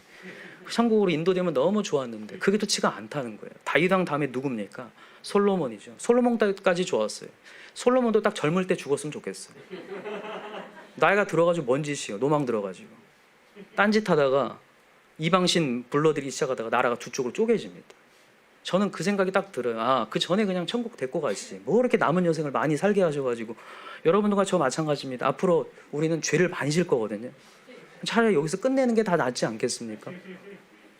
천국으로 인도되면 너무 좋았는데 그게 좋지가 않다는 거예요. 다윗 왕 다음에 누굽니까? 솔로몬이죠. 솔로몬 때까지 좋았어요. 솔로몬도 딱 젊을 때 죽었으면 좋겠어요. 나이가 들어가지고 뭔 짓이요. 노망 들어가지고 딴짓하다가 이방신 불러들이기 시작하다가 나라가 두 쪽으로 쪼개집니다. 저는 그 생각이 딱 들어요. 그 전에 그냥 천국 데리고 가시지. 뭐 이렇게 남은 여생을 많이 살게 하셔가지고. 여러분들과 저 마찬가지입니다. 앞으로 우리는 죄를 많이 질 거거든요. 차라리 여기서 끝내는 게 다 낫지 않겠습니까?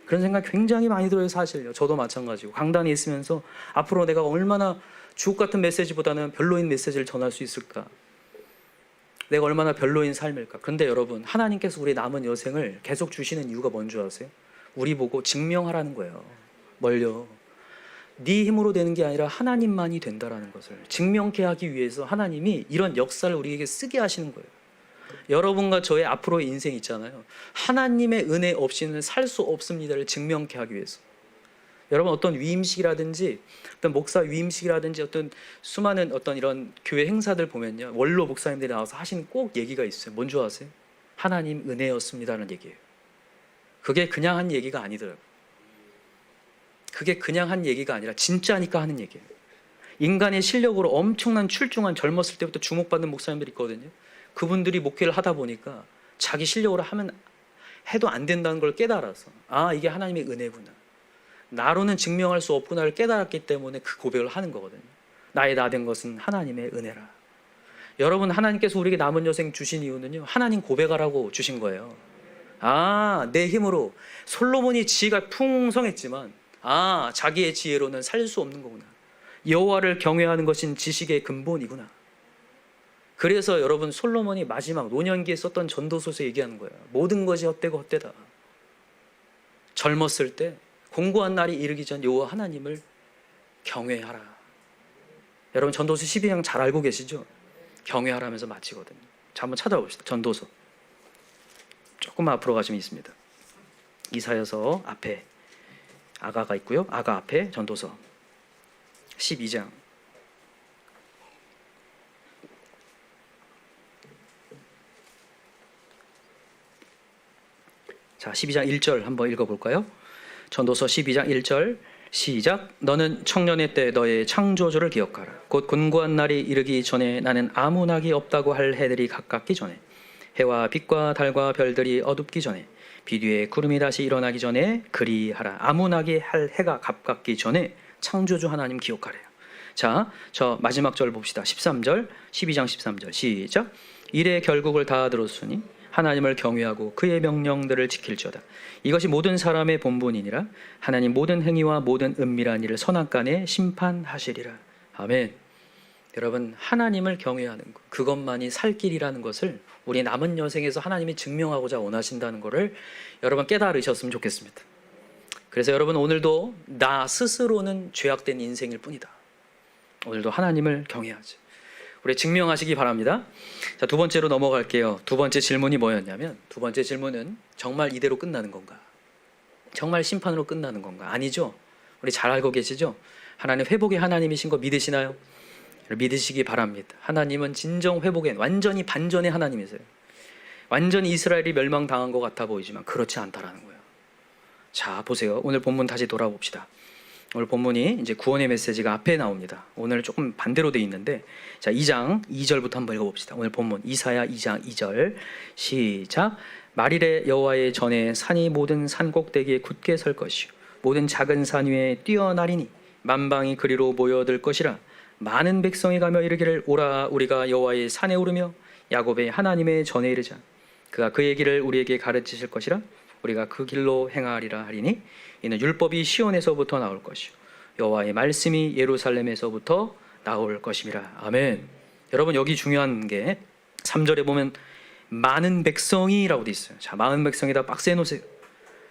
그런 생각 굉장히 많이 들어요. 사실요. 저도 마찬가지고. 강단에 있으면서 앞으로 내가 얼마나 주옥 같은 메시지보다는 별로인 메시지를 전할 수 있을까? 내가 얼마나 별로인 삶일까? 그런데 여러분, 하나님께서 우리 남은 여생을 계속 주시는 이유가 뭔지 아세요? 우리 보고 증명하라는 거예요. 뭘요? 네 힘으로 되는 게 아니라 하나님만이 된다라는 것을 증명케 하기 위해서 하나님이 이런 역사를 우리에게 쓰게 하시는 거예요. 여러분과 저의 앞으로의 인생 있잖아요. 하나님의 은혜 없이는 살 수 없습니다를 증명케 하기 위해서. 여러분, 어떤 위임식이라든지 어떤 목사 위임식이라든지 어떤 수많은 어떤 이런 교회 행사들 보면요, 원로 목사님들이 나와서 하시는 꼭 얘기가 있어요. 뭔지 아세요? 하나님 은혜였습니다라는 얘기예요. 그게 그냥 한 얘기가 아니더라고요. 그게 그냥 한 얘기가 아니라 진짜니까 하는 얘기예요. 인간의 실력으로 엄청난 출중한 젊었을 때부터 주목받는 목사님들이 있거든요. 그분들이 목회를 하다 보니까 자기 실력으로 해도 안 된다는 걸 깨달아서 이게 하나님의 은혜구나, 나로는 증명할 수 없구나를 깨달았기 때문에 그 고백을 하는 거거든요. 나의 나 된 것은 하나님의 은혜라. 여러분, 하나님께서 우리에게 남은 여생 주신 이유는요, 하나님 고백하라고 주신 거예요. 내 힘으로. 솔로몬이 지혜가 풍성했지만 자기의 지혜로는 살 수 없는 거구나. 여호와를 경외하는 것은 지식의 근본이구나. 그래서 여러분, 솔로몬이 마지막 노년기에 썼던 전도서에서 얘기하는 거예요. 모든 것이 헛되고 헛되다. 젊었을 때 공고한 날이 이르기 전 여호와 하나님을 경외하라. 여러분, 전도서 12장 잘 알고 계시죠? 경외하라면서 마치거든요. 자, 한번 찾아봅시다. 전도서 조금만 앞으로 가시면 있습니다. 이사야서 앞에 아가가 있고요. 아가 앞에 전도서 12장. 자, 12장 1절 한번 읽어볼까요? 전도서 12장 1절 시작. 너는 청년의 때 너의 창조주를 기억하라. 곧 곤고한 날이 이르기 전에 나는 아무 낙이 없다고 할 해들이 가깝기 전에, 해와 빛과 달과 별들이 어둡기 전에, 비뒤에 구름이 다시 일어나기 전에 그리하라. 아무 낙이 할 해가 가깝기 전에 창조주 하나님 기억하래요. 자, 저 마지막 절 봅시다. 13절, 12장 13절 시작. 일의 결국을 다 들었으니 하나님을 경외하고 그의 명령들을 지킬지어다. 이것이 모든 사람의 본분이니라. 하나님 모든 행위와 모든 은밀한 일을 선악간에 심판하시리라. 아멘. 여러분, 하나님을 경외하는 것, 그것만이 살 길이라는 것을 우리 남은 여생에서 하나님이 증명하고자 원하신다는 것을 여러분 깨달으셨으면 좋겠습니다. 그래서 여러분, 오늘도 나 스스로는 죄악된 인생일 뿐이다. 오늘도 하나님을 경외하지. 우리 증명하시기 바랍니다. 자, 두 번째로 넘어갈게요. 두 번째 질문이 뭐였냐면, 두 번째 질문은 정말 이대로 끝나는 건가? 정말 심판으로 끝나는 건가? 아니죠. 우리 잘 알고 계시죠? 하나님 회복의 하나님이신 거 믿으시나요? 믿으시기 바랍니다. 하나님은 진정 회복의 완전히 반전의 하나님이세요. 완전히 이스라엘이 멸망당한 것 같아 보이지만 그렇지 않다라는 거예요. 자, 보세요. 오늘 본문 다시 돌아봅시다. 오늘 본문이 이제 구원의 메시지가 앞에 나옵니다. 오늘 조금 반대로 돼 있는데, 자, 2장 2절부터 한번 읽어봅시다. 오늘 본문 이사야 2장 2절 시작. 말일에 여호와의 전에 산이 모든 산 꼭대기에 굳게 설 것이요 모든 작은 산 위에 뛰어나리니 만방이 그리로 모여들 것이라. 많은 백성이 가며 이르기를 오라 우리가 여호와의 산에 오르며 야곱의 하나님의 전에 이르자. 그가 그의 길을 우리에게 가르치실 것이라. 우리가 그 길로 행하리라 하리니 이는 율법이 시온에서부터 나올 것이요 여호와의 말씀이 예루살렘에서부터 나올 것임이라. 아멘. 여러분, 여기 중요한 게 3절에 보면 많은 백성이라고 돼 있어요. 자, 많은 백성에다 박스해 놓으세요.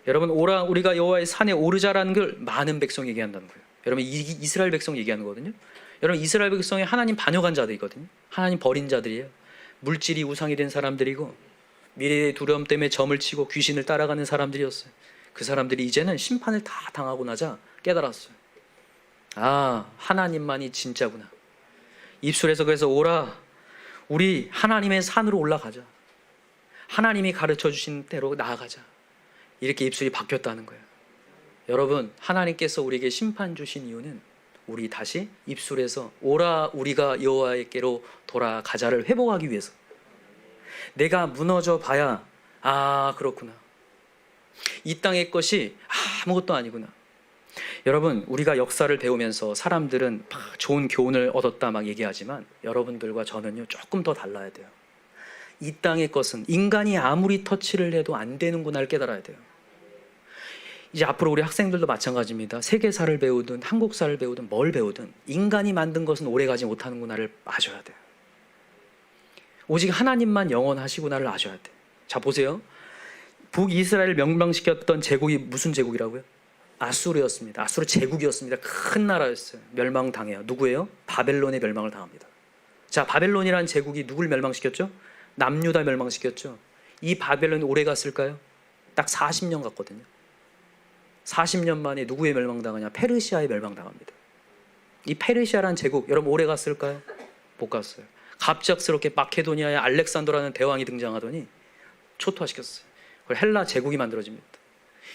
여러분, 오라 우리가 여호와의 산에 오르자라는 걸 많은 백성 얘기한다는 거예요. 여러분, 이스라엘 백성 얘기하는 거거든요. 여러분, 이스라엘 백성이 하나님 반역한 자들이거든요. 하나님 버린 자들이에요. 물질이 우상이 된 사람들이고 미래의 두려움 때문에 점을 치고 귀신을 따라가는 사람들이었어요. 그 사람들이 이제는 심판을 다 당하고 나자 깨달았어요. 아, 하나님만이 진짜구나. 입술에서 그래서 오라 우리 하나님의 산으로 올라가자. 하나님이 가르쳐 주신 대로 나아가자. 이렇게 입술이 바뀌었다는 거예요. 여러분, 하나님께서 우리에게 심판 주신 이유는 우리 다시 입술에서 오라 우리가 여호와께로 돌아가자를 회복하기 위해서. 내가 무너져 봐야 아, 그렇구나. 이 땅의 것이 아무것도 아니구나. 여러분, 우리가 역사를 배우면서 사람들은 막 좋은 교훈을 얻었다 막 얘기하지만 여러분들과 저는요 조금 더 달라야 돼요. 이 땅의 것은 인간이 아무리 터치를 해도 안 되는구나를 깨달아야 돼요. 이제 앞으로 우리 학생들도 마찬가지입니다. 세계사를 배우든 한국사를 배우든 뭘 배우든 인간이 만든 것은 오래가지 못하는구나를 아셔야 돼요. 오직 하나님만 영원하시구나를 아셔야 돼요. 자, 보세요. 북이스라엘을 멸망시켰던 제국이 무슨 제국이라고요? 아수르였습니다. 아수르 제국이었습니다. 큰 나라였어요. 멸망당해요. 누구예요? 바벨론의 멸망을 당합니다. 자, 바벨론이라는 제국이 누굴 멸망시켰죠? 남유다 멸망시켰죠. 이 바벨론이 오래 갔을까요? 딱 40년 갔거든요. 40년 만에 누구의 멸망당하냐? 페르시아의 멸망당합니다. 이 페르시아라는 제국 여러분 오래 갔을까요? 못 갔어요. 갑작스럽게 마케도니아의 알렉산더라는 대왕이 등장하더니 초토화시켰어요. 그걸 헬라 제국이 만들어집니다.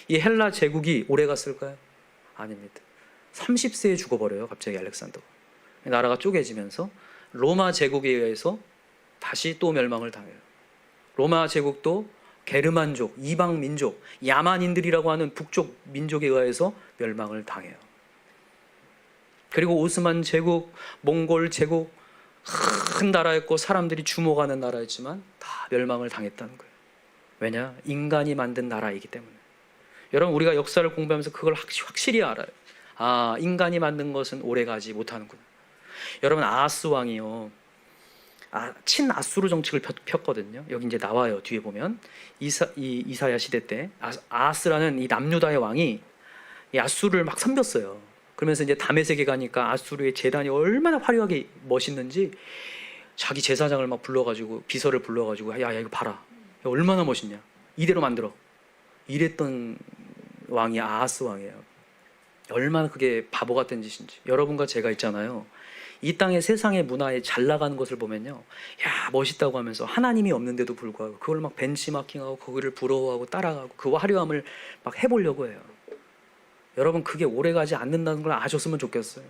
이 헬라 제국이 오래 갔을까요? 아닙니다. 30세에 죽어버려요. 갑자기 알렉산더가. 나라가 쪼개지면서 로마 제국에 의해서 다시 또 멸망을 당해요. 로마 제국도 게르만족, 이방 민족, 야만인들이라고 하는 북쪽 민족에 의해서 멸망을 당해요. 그리고 오스만 제국, 몽골 제국, 큰 나라였고 사람들이 주목하는 나라였지만 다 멸망을 당했다는 거예요. 왜냐? 인간이 만든 나라이기 때문에. 여러분, 우리가 역사를 공부하면서 그걸 확실히 알아요. 아, 인간이 만든 것은 오래가지 못하는구나. 여러분, 아하스 왕이요, 친아수르 정책을 폈거든요. 여기 이제 나와요. 뒤에 보면 이사야 시대 때 아하스라는 이 남유다의 왕이 이 아수르를 막 섬겼어요. 그러면서 이제 다메섹에 가니까 아수르의 제단이 얼마나 화려하게 멋있는지 자기 제사장을 막 불러가지고 비서를 불러가지고 야 이거 봐라. 야, 얼마나 멋있냐. 이대로 만들어. 이랬던 왕이 아하스 왕이에요. 얼마나 그게 바보 같은 짓인지. 여러분과 제가 있잖아요. 이 땅의 세상의 문화에 잘 나가는 것을 보면요, 야 멋있다고 하면서 하나님이 없는데도 불구하고 그걸 막 벤치마킹하고 거기를 부러워하고 따라가고 그 화려함을 막 해보려고 해요. 여러분, 그게 오래가지 않는다는 걸 아셨으면 좋겠어요.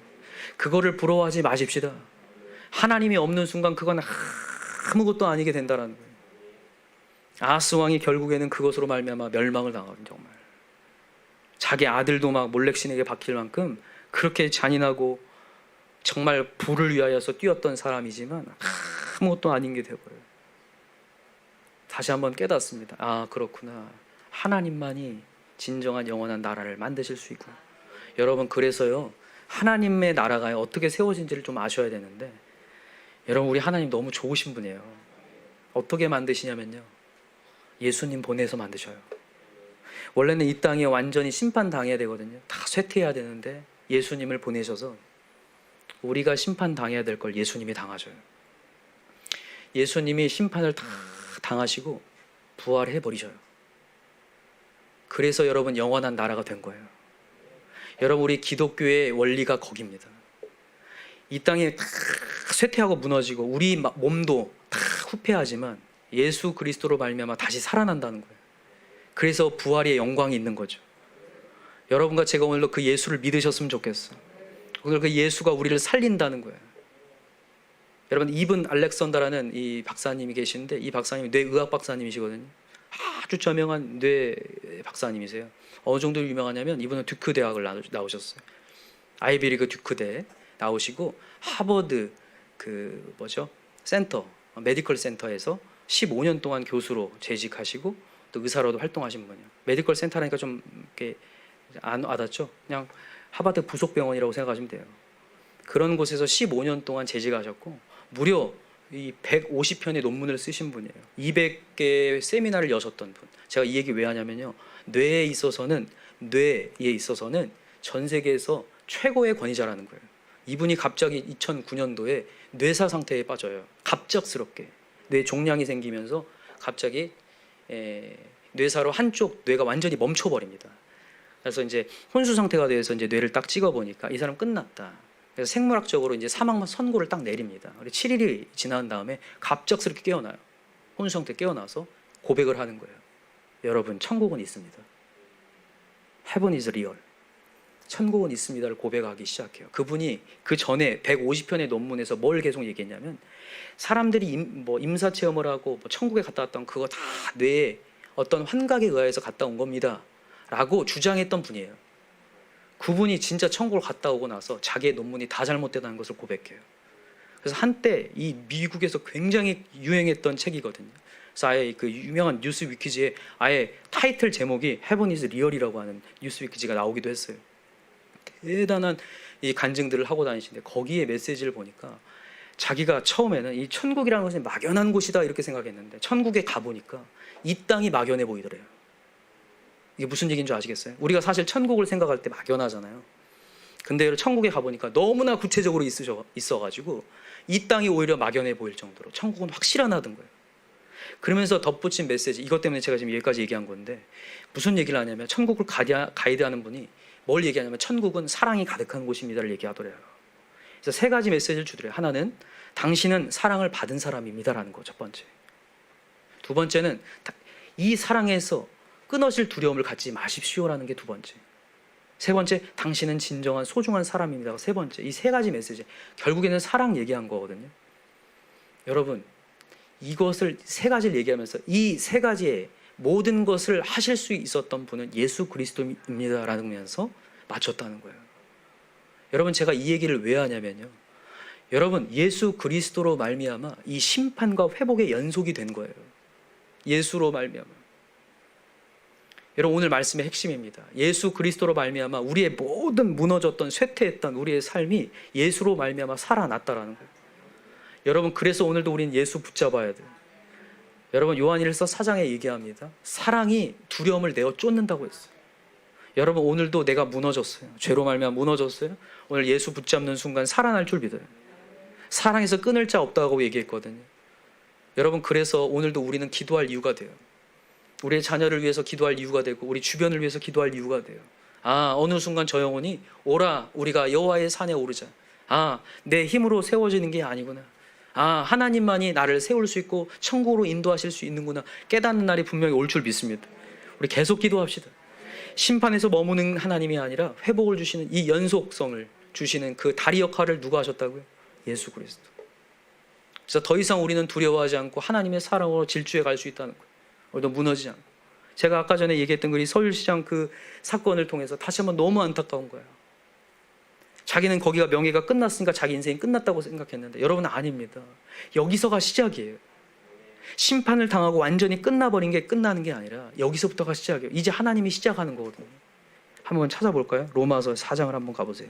그거를 부러워하지 마십시다. 하나님이 없는 순간 그건 아무것도 아니게 된다는 거예요. 아하스 왕이 결국에는 그것으로 말미암아 멸망을 당하거든요. 정말 자기 아들도 막 몰렉신에게 박힐 만큼 그렇게 잔인하고 정말 부를 위하여서 뛰었던 사람이지만 아무것도 아닌 게 되어버려요. 다시 한번 깨닫습니다. 아, 그렇구나. 하나님만이 진정한 영원한 나라를 만드실 수 있구나. 여러분, 그래서요, 하나님의 나라가 어떻게 세워진지를 좀 아셔야 되는데, 여러분, 우리 하나님 너무 좋으신 분이에요. 어떻게 만드시냐면요, 예수님 보내서 만드셔요. 원래는 이 땅에 완전히 심판당해야 되거든요. 다 쇠퇴해야 되는데 예수님을 보내셔서 우리가 심판당해야 될 걸 예수님이 당하셔요. 예수님이 심판을 다 당하시고 부활해버리셔요. 그래서 여러분, 영원한 나라가 된 거예요. 여러분, 우리 기독교의 원리가 거기입니다. 이 땅에 다 쇠퇴하고 무너지고 우리 몸도 다 후패하지만 예수 그리스도로 말미암아 다시 살아난다는 거예요. 그래서 부활의 영광이 있는 거죠. 여러분과 제가 오늘도 그 예수를 믿으셨으면 좋겠어요. 오늘 그 예수가 우리를 살린다는 거예요. 여러분, 이븐 알렉산더라는 이 박사님이 계시는데, 이 박사님이 뇌의학 박사님이시거든요. 아주 저명한 뇌 박사님이세요. 어느 정도 유명하냐면 이분은 듀크 대학을 나오셨어요. 아이비리그 듀크대 나오시고 하버드 센터, 메디컬 센터에서 15년 동안 교수로 재직하시고 또 의사로도 활동하신 분이에요. 메디컬 센터라니까 좀 이렇게 안 와닿죠? 그냥 하버드 부속병원이라고 생각하시면 돼요. 그런 곳에서 15년 동안 재직하셨고 무려 이 150편의 논문을 쓰신 분이에요. 200개의 세미나를 여셨던 분. 제가 이 얘기 왜 하냐면요, 뇌에 있어서는 전 세계에서 최고의 권위자라는 거예요. 이분이 갑자기 2009년도에 뇌사 상태에 빠져요. 갑작스럽게 뇌 종양이 생기면서 갑자기 뇌사로 한쪽 뇌가 완전히 멈춰버립니다. 그래서 이제 혼수 상태가 돼서 이제 뇌를 딱 찍어보니까 이 사람 끝났다. 그래서 생물학적으로 이제 사망 선고를 딱 내립니다. 7일이 지난 다음에 갑작스럽게 깨어나요. 혼수 상태 깨어나서 고백을 하는 거예요. 여러분, 천국은 있습니다. Heaven is real. 천국은 있습니다를 고백하기 시작해요. 그분이 그 전에 150편의 논문에서 뭘 계속 얘기했냐면, 사람들이 임사 체험을 하고 천국에 갔다 왔던 그거 다 뇌에 어떤 환각에 의해서 갔다 온 겁니다 라고 주장했던 분이에요. 그분이 진짜 천국을 갔다 오고 나서 자기의 논문이 다 잘못됐다는 것을 고백해요. 그래서 한때 이 미국에서 굉장히 유행했던 책이거든요. 그래서 아예 그 유명한 뉴스 위키지에 아예 타이틀 제목이 Heaven is Real이라고 하는 뉴스 위키지가 나오기도 했어요. 대단한 이 간증들을 하고 다니시는데, 거기에 메시지를 보니까 자기가 처음에는 이 천국이라는 것이 막연한 곳이다 이렇게 생각했는데, 천국에 가보니까 이 땅이 막연해 보이더래요. 이게 무슨 얘기인 줄 아시겠어요? 우리가 사실 천국을 생각할 때 막연하잖아요. 근데 천국에 가보니까 너무나 구체적으로 있어가지고 이 땅이 오히려 막연해 보일 정도로 천국은 확실하다는 거예요. 그러면서 덧붙인 메시지, 이것 때문에 제가 지금 여기까지 얘기한 건데, 무슨 얘기를 하냐면 천국을 가이드하는 분이 뭘 얘기하냐면 천국은 사랑이 가득한 곳입니다를 얘기하더래요. 그래서 3가지 메시지를 주더래요. 하나는 당신은 사랑을 받은 사람입니다라는 거, 첫 번째. 두 번째는 이 사랑에서 끊어질 두려움을 갖지 마십시오라는 게 두 번째. 세 번째, 당신은 진정한 소중한 사람입니다. 세 번째. 이 3가지 메시지, 결국에는 사랑 얘기한 거거든요. 여러분, 이것을 3가지를 얘기하면서 이 3가지의 모든 것을 하실 수 있었던 분은 예수 그리스도입니다라면서 맞췄다는 거예요. 여러분, 제가 이 얘기를 왜 하냐면요, 여러분, 예수 그리스도로 말미암아 이 심판과 회복의 연속이 된 거예요. 예수로 말미암아. 여러분, 오늘 말씀의 핵심입니다. 예수 그리스도로 말미암아 우리의 모든 무너졌던 쇠퇴했던 우리의 삶이 예수로 말미암아 살아났다라는 거예요. 여러분, 그래서 오늘도 우리는 예수 붙잡아야 돼요. 여러분, 요한일서 4장에 얘기합니다. 사랑이 두려움을 내어 쫓는다고 했어요. 여러분, 오늘도 내가 무너졌어요. 죄로 말미암아 무너졌어요. 오늘 예수 붙잡는 순간 살아날 줄 믿어요. 사랑에서 끊을 자 없다고 얘기했거든요. 여러분, 그래서 오늘도 우리는 기도할 이유가 돼요. 우리의 자녀를 위해서 기도할 이유가 되고, 우리 주변을 위해서 기도할 이유가 돼요. 어느 순간 저 영혼이 오라 우리가 여호와의 산에 오르자. 내 힘으로 세워지는 게 아니구나. 하나님만이 나를 세울 수 있고 천국으로 인도하실 수 있는구나 깨닫는 날이 분명히 올 줄 믿습니다. 우리 계속 기도합시다. 심판에서 머무는 하나님이 아니라 회복을 주시는 이 연속성을 주시는 그 다리 역할을 누가 하셨다고요? 예수 그리스도. 그래서 더 이상 우리는 두려워하지 않고 하나님의 사랑으로 질주해 갈 수 있다는 거예요. 우리도 무너지지 않고. 제가 아까 전에 얘기했던 그 서울시장 그 사건을 통해서 다시 한번 너무 안타까운 거예요. 자기는 거기가 명예가 끝났으니까 자기 인생이 끝났다고 생각했는데, 여러분은 아닙니다. 여기서가 시작이에요. 심판을 당하고 완전히 끝나버린 게 끝나는 게 아니라 여기서부터가 시작이에요. 이제 하나님이 시작하는 거거든요. 한번 찾아볼까요? 로마서 4장을 한번 가보세요.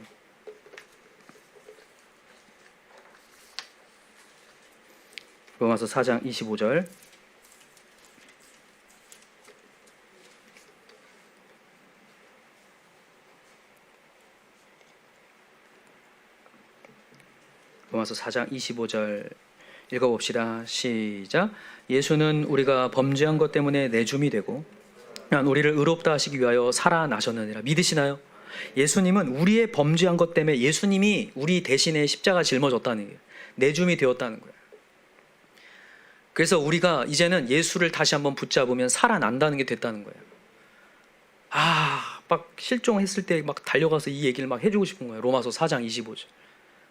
로마서 4장 25절. 로마서 4장 25절 읽어봅시다. 시작. 예수는 우리가 범죄한 것 때문에 내줌이 되고 우리를 의롭다 하시기 위하여 살아나셨느니라. 믿으시나요? 예수님은 우리의 범죄한 것 때문에 예수님이 우리 대신에 십자가 짊어졌다는 거예요. 내줌이 되었다는 거예요. 그래서 우리가 이제는 예수를 다시 한번 붙잡으면 살아난다는 게 됐다는 거예요. 막 실종했을 때 막 달려가서 이 얘기를 막 해주고 싶은 거예요. 로마서 4장 25절.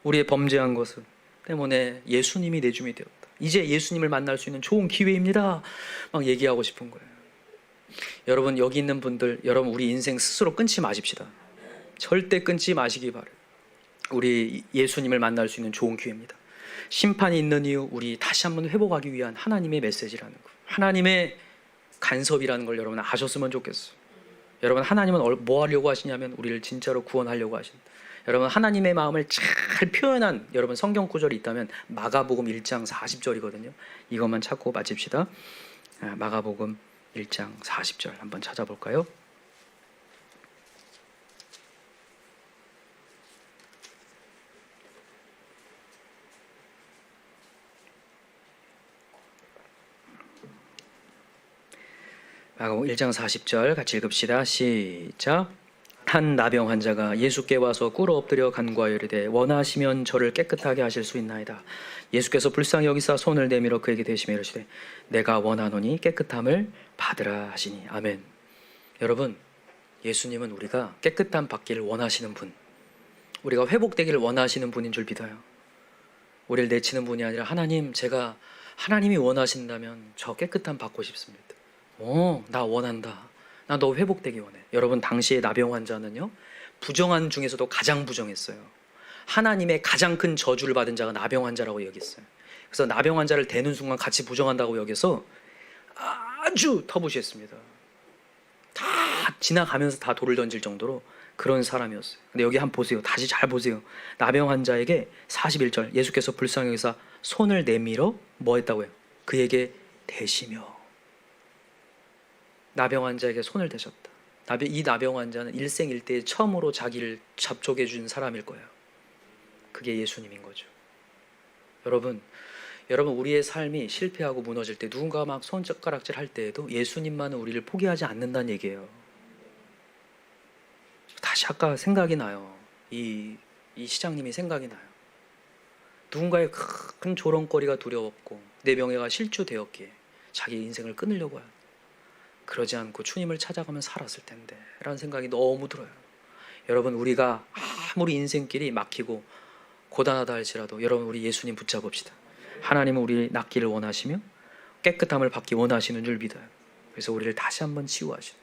우리의 범죄한 것을 때문에 예수님이 내줌이 되었다. 이제 예수님을 만날 수 있는 좋은 기회입니다. 막 얘기하고 싶은 거예요. 여러분, 여기 있는 분들, 여러분 우리 인생 스스로 끊지 마십시다. 절대 끊지 마시기 바라요. 우리 예수님을 만날 수 있는 좋은 기회입니다. 심판이 있는 이유, 우리 다시 한번 회복하기 위한 하나님의 메시지라는 거, 하나님의 간섭이라는 걸 여러분 아셨으면 좋겠어요. 여러분, 하나님은 뭐 하려고 하시냐면 우리를 진짜로 구원하려고 하십니다. 여러분, 하나님의 마음을 잘 표현한 여러분 성경 구절이 있다면 마가복음 1장 40절이거든요. 이것만 찾고 마칩시다. 마가복음 1장 40절 한번 찾아볼까요? 마가복음 1장 40절 같이 읽읍시다. 시작. 한 나병 환자가 예수께 와서 꿇어 엎드려 간구하여 이르되 원하시면 저를 깨끗하게 하실 수 있나이다. 예수께서 불쌍히 여기사 손을 내밀어 그에게 대시며 이르시되 내가 원하노니 깨끗함을 받으라 하시니. 아멘. 여러분, 예수님은 우리가 깨끗함 받기를 원하시는 분, 우리가 회복되기를 원하시는 분인 줄 믿어요. 우리를 내치는 분이 아니라 하나님, 제가 하나님이 원하신다면 저 깨끗함 받고 싶습니다. 나 원한다. 나 너 회복되기 원해. 여러분, 당시의 나병 환자는요, 부정한 중에서도 가장 부정했어요. 하나님의 가장 큰 저주를 받은 자가 나병 환자라고 여겼어요. 그래서 나병 환자를 대는 순간 같이 부정한다고 여겨서 아주 터부시했습니다. 다 지나가면서 다 돌을 던질 정도로 그런 사람이었어요. 근데 여기 한번 보세요. 다시 잘 보세요. 나병 환자에게 41절 예수께서 불쌍히 여기사 손을 내밀어 뭐 했다고요? 그에게 대시며. 나병 환자에게 손을 대셨다. 이 나병 환자는 일생일대에 처음으로 자기를 접촉해 준 사람일 거예요. 그게 예수님인 거죠. 여러분, 우리의 삶이 실패하고 무너질 때, 누군가 막 손가락질 할 때에도 예수님만은 우리를 포기하지 않는다는 얘기예요. 다시 아까 생각이 나요. 이 시장님이 생각이 나요. 누군가의 큰 조롱거리가 두려웠고 내 명예가 실추되었기에 자기 인생을 끊으려고 해요. 그러지 않고 주님을 찾아가면 살았을 텐데 라는 생각이 너무 들어요. 여러분, 우리가 아무리 인생길이 막히고 고단하다 할지라도 여러분, 우리 예수님 붙잡읍시다. 하나님은 우리 낫기를 원하시며 깨끗함을 받기 원하시는 줄 믿어요. 그래서 우리를 다시 한번 치유하시는.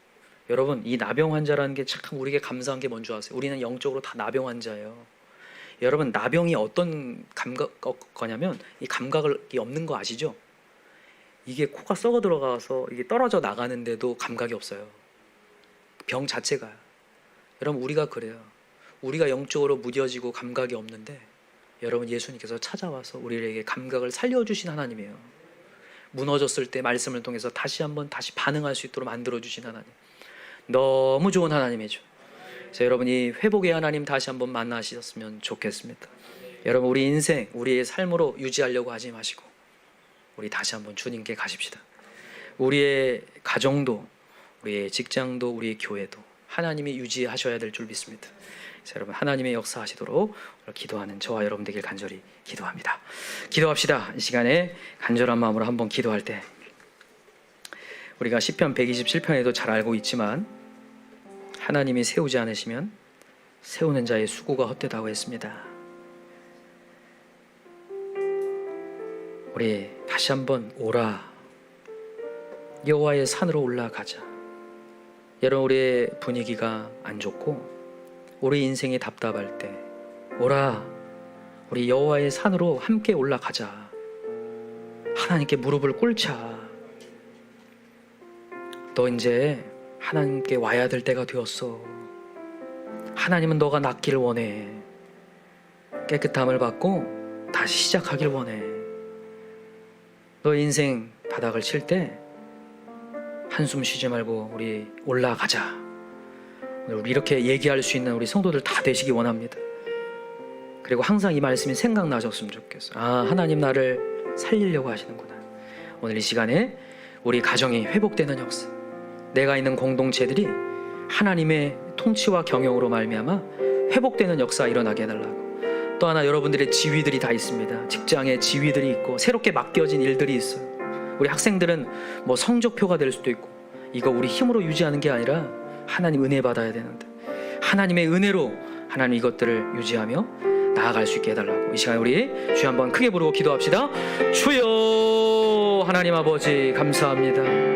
여러분, 이 나병 환자라는 게 참 우리에게 감사한 게 뭔지 아세요? 우리는 영적으로 다 나병 환자예요. 여러분, 나병이 어떤 거냐면 이 감각이 없는 거 아시죠? 이게 코가 썩어 들어가서 이게 떨어져 나가는데도 감각이 없어요. 병 자체가. 여러분, 우리가 그래요. 우리가 영적으로 무뎌지고 감각이 없는데 여러분, 예수님께서 찾아와서 우리에게 감각을 살려주신 하나님이에요. 무너졌을 때 말씀을 통해서 다시 반응할 수 있도록 만들어주신 하나님. 너무 좋은 하나님이죠. 그래서 여러분, 이 회복의 하나님 다시 한번 만나셨으면 좋겠습니다. 여러분, 우리 인생, 우리의 삶으로 유지하려고 하지 마시고 우리 다시 한번 주님께 가십시다. 우리의 가정도, 우리의 직장도, 우리의 교회도 하나님이 유지하셔야 될 줄 믿습니다. 그래서 여러분, 하나님의 역사하시도록 기도하는 저와 여러분 되길 간절히 기도합니다. 기도합시다. 이 시간에 간절한 마음으로 한번 기도할 때, 우리가 시편 127편에도 잘 알고 있지만 하나님이 세우지 않으시면 세우는 자의 수고가 헛되다고 했습니다. 우리 다시 한번 오라, 여호와의 산으로 올라가자. 여러분, 우리의 분위기가 안 좋고 우리 인생이 답답할 때 오라, 우리 여호와의 산으로 함께 올라가자. 하나님께 무릎을 꿇자. 너 이제 하나님께 와야 될 때가 되었어. 하나님은 너가 낫기를 원해. 깨끗함을 받고 다시 시작하길 원해. 너 인생 바닥을 칠 때 한숨 쉬지 말고 우리 올라가자. 우리 이렇게 얘기할 수 있는 우리 성도들 다 되시기 원합니다. 그리고 항상 이 말씀이 생각나셨으면 좋겠어요. 아, 하나님 나를 살리려고 하시는구나. 오늘 이 시간에 우리 가정이 회복되는 역사, 내가 있는 공동체들이 하나님의 통치와 경영으로 말미암아 회복되는 역사 일어나게 해달라고. 또 하나, 여러분들의 지위들이 다 있습니다. 직장에 지위들이 있고 새롭게 맡겨진 일들이 있어요. 우리 학생들은 뭐 성적표가 될 수도 있고, 이거 우리 힘으로 유지하는 게 아니라 하나님 은혜 받아야 되는데, 하나님의 은혜로 하나님 이것들을 유지하며 나아갈 수 있게 해달라고. 이 시간에 우리 주여 한번 크게 부르고 기도합시다. 주여 하나님 아버지 감사합니다.